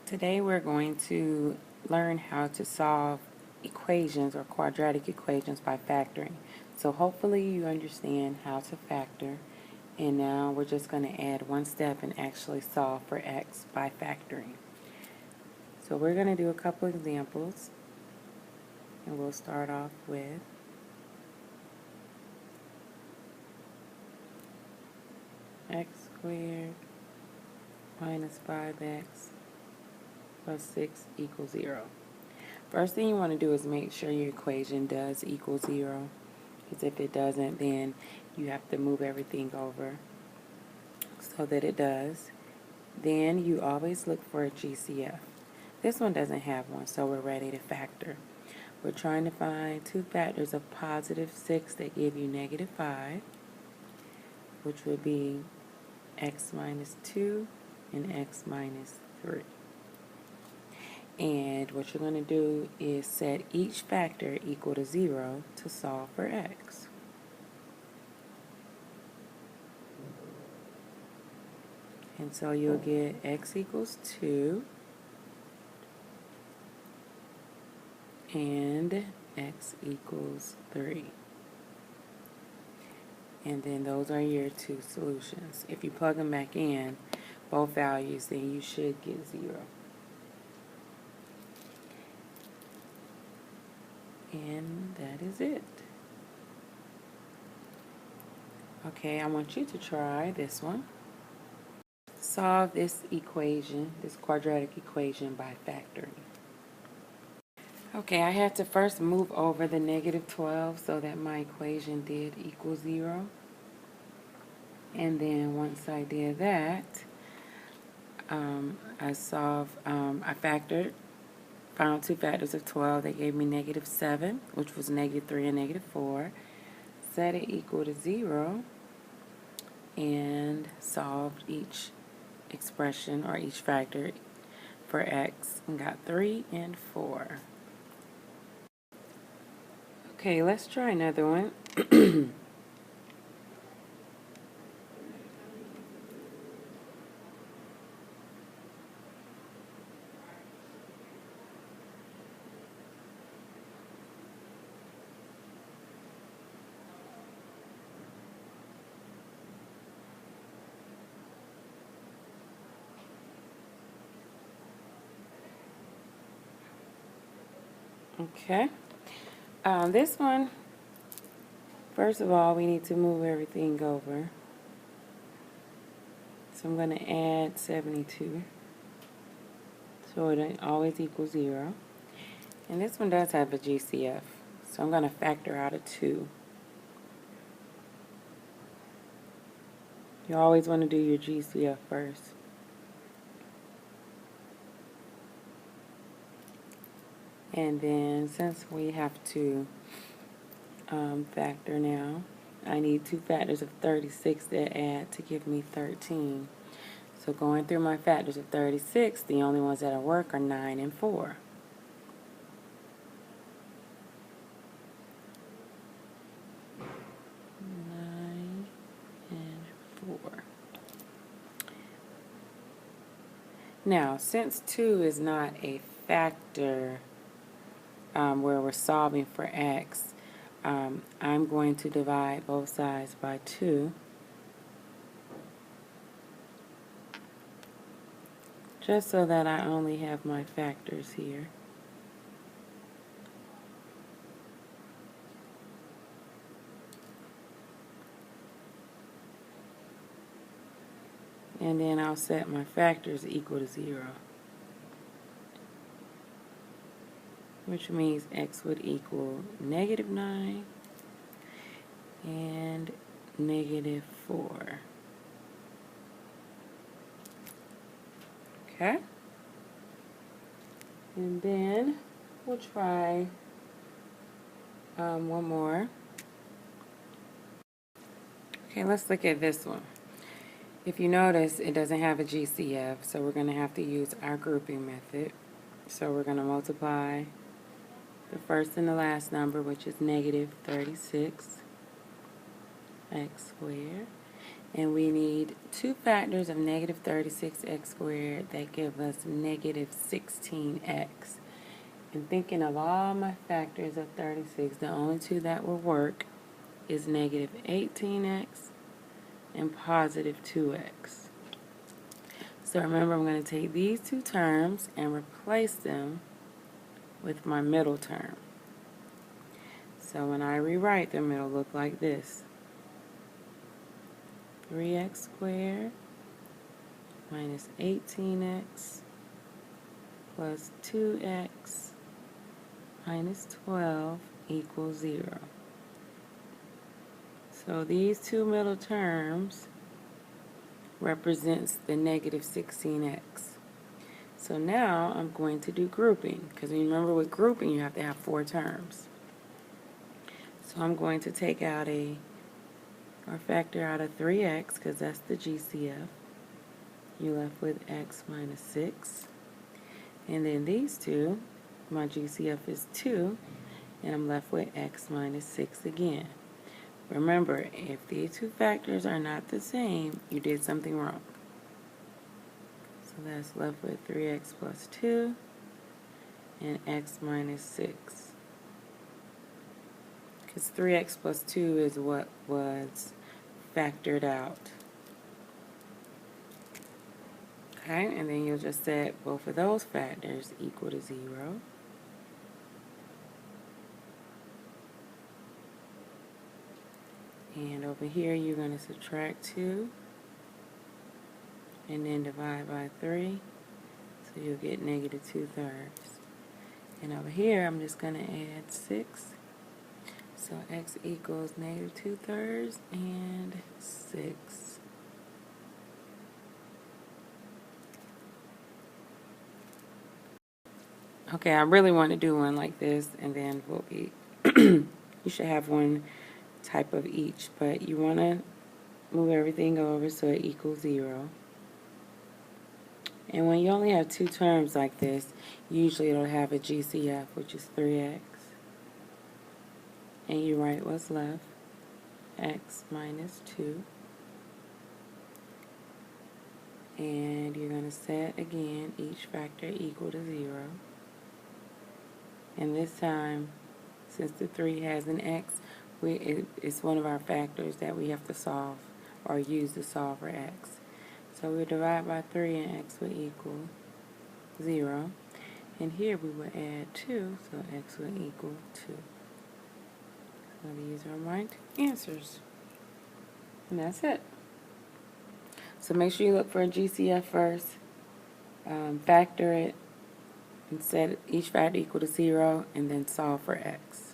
Today we're going to learn how to solve equations or quadratic equations by factoring. So hopefully you understand how to factor, and now we're just going to add one step and actually solve for x by factoring. So we're going to do a couple examples, and we'll start off with x squared minus 5x plus 6 equals 0. First thing you want to do is make sure your equation does equal 0, because if it doesn't, then you have to move everything over so that it does. Then you always look for a GCF. This one doesn't have one, so we're ready to factor. We're trying to find two factors of positive 6 that give you negative 5, which would be x minus 2 and x minus 3. And what you're going to do is set each factor equal to 0 to solve for x. And so you'll get x equals 2 and x equals 3. And then those are your two solutions. If you plug them back in, both values, then you should get 0. And that is it. Okay, I want you to try this one. Solve this equation, this quadratic equation, by factoring. Okay, I had to first move over the negative 12 so that my equation did equal 0. And then once I did that, I factored, found two factors of 12 that gave me negative 7, which was negative 3 and negative 4, set it equal to 0, and solved each expression or each factor for x and got 3 and 4. Okay, let's try another one. Okay. This one, first of all, we need to move everything over. So I'm going to add 72. So it always equals 0. And this one does have a GCF. So I'm going to factor out a 2. You always want to do your GCF first. And then since we have to factor now, I need two factors of 36 that add to give me 13. So going through my factors of 36, the only ones that work are 9 and 4. 9 and 4. Now, since 2 is not a factor where we're solving for x, I'm going to divide both sides by 2. Just so that I only have my factors here. And then I'll set my factors equal to 0. Which means x would equal negative 9 and negative 4. Okay? And then we'll try one more. Okay, let's look at this one. If you notice, it doesn't have a GCF, so we're going to have to use our grouping method. So we're going to multiply the first and the last number, which is negative 36 x squared. And we need two factors of negative 36x squared that give us negative 16x. And thinking of all my factors of 36, the only two that will work is negative 18x and positive 2x. So remember, I'm going to take these two terms and replace them with my middle term. So when I rewrite them, it'll look like this. 3x squared minus 18x plus 2x minus 12 equals 0. So these two middle terms represents the negative 16x. So now I'm going to do grouping, because remember with grouping you have to have four terms. So I'm going to take out or factor out a 3x, because that's the GCF. You're left with x minus 6. And then these two, my GCF is 2, and I'm left with x minus 6 again. Remember, if these two factors are not the same, you did something wrong. So that's left with 3x plus 2 and x minus 6. Because 3x plus 2 is what was factored out. Okay, and then you'll just set both of those factors equal to 0. And over here you're going to subtract 2 and then divide by 3. So you'll get negative 2/3. And over here I'm just going to add 6. So x equals negative 2/3 and 6. Okay, I really want to do one like this, and then we'll be you should have one type of each, but you want to move everything over so it equals 0. And when you only have two terms like this, usually it'll have a GCF, which is 3x. And you write what's left, x minus 2. And you're going to set again each factor equal to 0. And this time, since the 3 has an x, it's one of our factors that we have to solve or use to solve for x. So we divide by 3 and x will equal 0. And here we will add 2, so x will equal 2. So these are my answers. And that's it. So make sure you look for a GCF first, factor it, and set each factor equal to 0, and then solve for x.